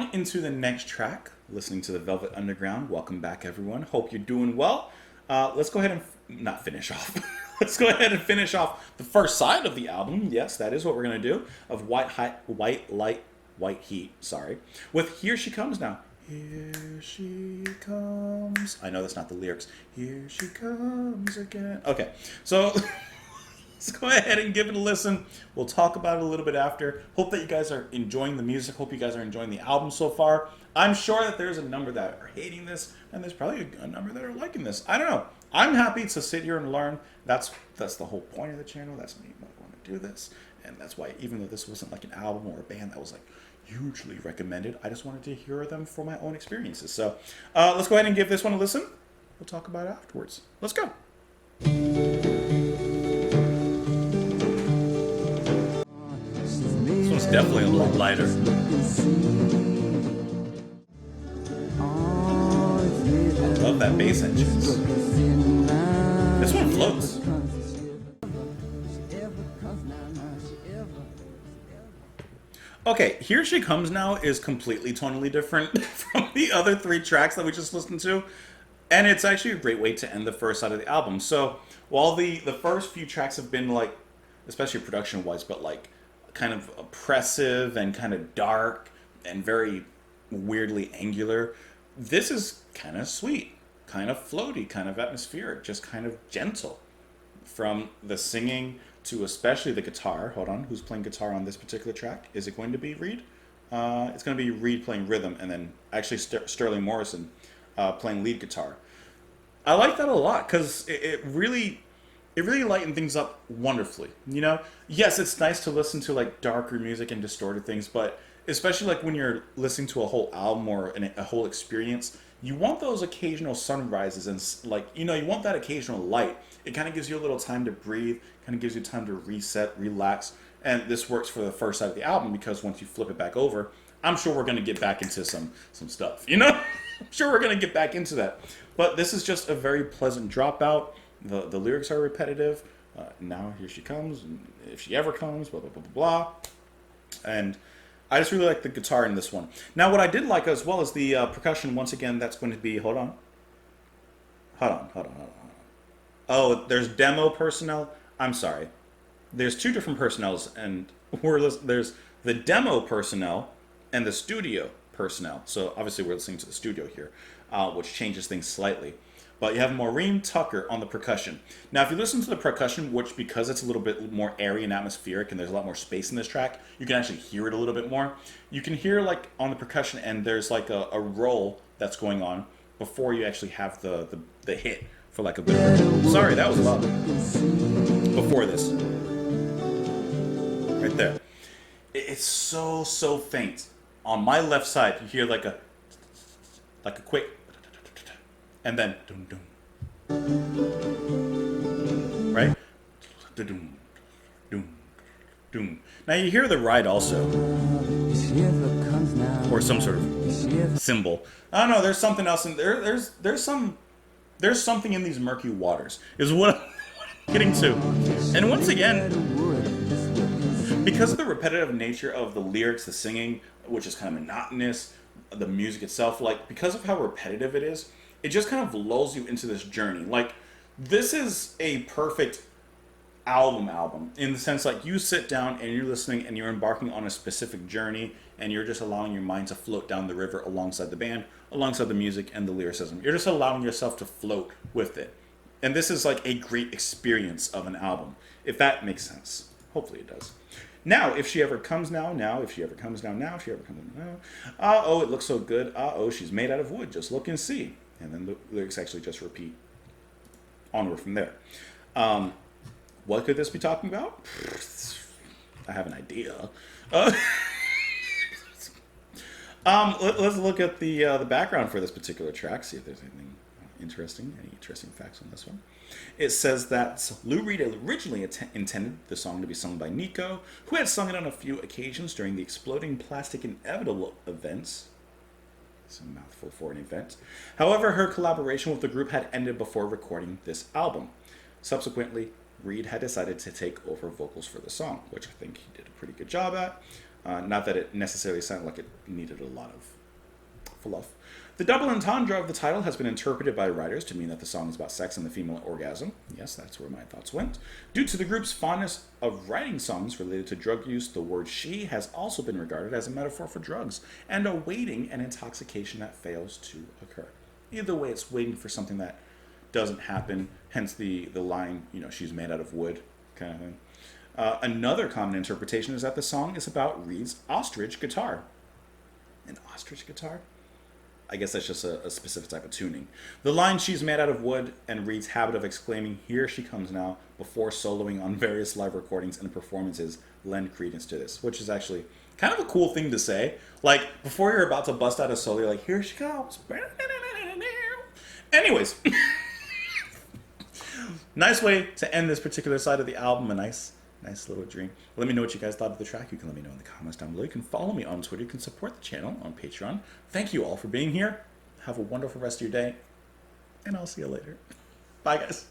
on into the next track, listening to the Velvet Underground. Welcome back, everyone. Hope you're doing well. Let's go ahead and not finish off. Let's go ahead and finish off the first side of the album. Yes, that is what we're gonna do. Of White Light, White Heat. Sorry, with Here She Comes Now. Here she comes. I know that's not the lyrics. Here she comes again. Okay, so let's go ahead and give it a listen. We'll talk about it a little bit after. Hope that you guys are enjoying the music. Hope you guys are enjoying the album so far. I'm sure that there's a number that are hating this, and there's probably a number that are liking this. I don't know. I'm happy to sit here and learn. That's the whole point of the channel. That's me wanting to do this, and that's why even though this wasn't like an album or a band that was like hugely recommended, I just wanted to hear them for my own experiences. So let's go ahead and give this one a listen. We'll talk about it afterwards. Let's go. This one's definitely a lot lighter. I love that bass entrance. This one floats. Okay, Here She Comes Now is completely tonally different from the other three tracks that we just listened to. And it's actually a great way to end the first side of the album. So while the first few tracks have been like, especially production-wise, but like kind of oppressive and kind of dark and very weirdly angular, this is kind of sweet, kind of floaty, kind of atmospheric, just kind of gentle. From the singing to especially the guitar. Hold on, who's playing guitar on this particular track? Is it going to be Reed? It's going to be Reed playing rhythm, and then actually Sterling Morrison playing lead guitar. I like that a lot because it really lightened things up wonderfully. You know, yes, it's nice to listen to like darker music and distorted things, but especially like when you're listening to a whole album or a whole experience, you want those occasional sunrises and like, you know, you want that occasional light. It kind of gives you a little time to breathe, kind of gives you time to reset, relax. And this works for the first side of the album because once you flip it back over, I'm sure we're going to get back into some stuff, you know? I'm sure we're going to get back into that. But this is just a very pleasant dropout. The lyrics are repetitive. Now here she comes, and if she ever comes, blah, blah, blah, blah, blah. And I just really like the guitar in this one. Now, what I did like as well is the percussion. Once again, that's going to be, hold on. Oh, there's demo personnel. I'm sorry. There's two different personnels, and there's the demo personnel and the studio personnel. So obviously we're listening to the studio here, which changes things slightly. But you have Maureen Tucker on the percussion. Now, if you listen to the percussion, which because it's a little bit more airy and atmospheric and there's a lot more space in this track, you can actually hear it a little bit more. You can hear like on the percussion and there's like a roll that's going on before you actually have the hit for like a bit of a... Sorry, that was loud. Before this. Right there. It's so faint. On my left side, you hear like a quick... And then dum dum, right? Dum dum dum. Now you hear the ride also, or some sort of cymbal. I don't know. There's something else in there. There's something in these murky waters. Is what I'm getting to. And once again, because of the repetitive nature of the lyrics, the singing, which is kind of monotonous, the music itself, like because of how repetitive it is. It just kind of lulls you into this journey. Like, this is a perfect album in the sense like you sit down and you're listening and you're embarking on a specific journey and you're just allowing your mind to float down the river alongside the band, alongside the music and the lyricism. You're just allowing yourself to float with it. And this is like a great experience of an album, if that makes sense. Hopefully it does. Now, if she ever comes now, if she ever comes now, if she ever comes now. Oh, it looks so good. Oh, she's made out of wood. Just look and see. And then the lyrics actually just repeat onward from there. What could this be talking about? I have an idea. Let's look at the background for this particular track, see if there's anything interesting, any interesting facts on this one. It says that Lou Reed originally intended the song to be sung by Nico, who had sung it on a few occasions during the Exploding Plastic Inevitable events. It's a mouthful for an event. However, her collaboration with the group had ended before recording this album. Subsequently, Reed had decided to take over vocals for the song, which I think he did a pretty good job at. Not that it necessarily sounded like it needed a lot of fluff. The double entendre of the title has been interpreted by writers to mean that the song is about sex and the female orgasm. Yes, that's where my thoughts went. Due to the group's fondness of writing songs related to drug use, the word she has also been regarded as a metaphor for drugs and awaiting an intoxication that fails to occur. Either way, it's waiting for something that doesn't happen, hence the line, she's made out of wood kind of thing. Another common interpretation is that the song is about Reed's ostrich guitar. An ostrich guitar? I guess that's just a specific type of tuning. The line "she's made out of wood" and Reed's habit of exclaiming "here she comes now" before soloing on various live recordings and performances lend credence to this, which is actually kind of a cool thing to say. Like, before you're about to bust out a solo, you're like, "here she comes." Anyways, nice way to end this particular side of the album. A nice little dream. Let me know what you guys thought of the track. You can let me know in the comments down below. You can follow me on Twitter. You can support the channel on Patreon. Thank you all for being here. Have a wonderful rest of your day. And I'll see you later. Bye, guys.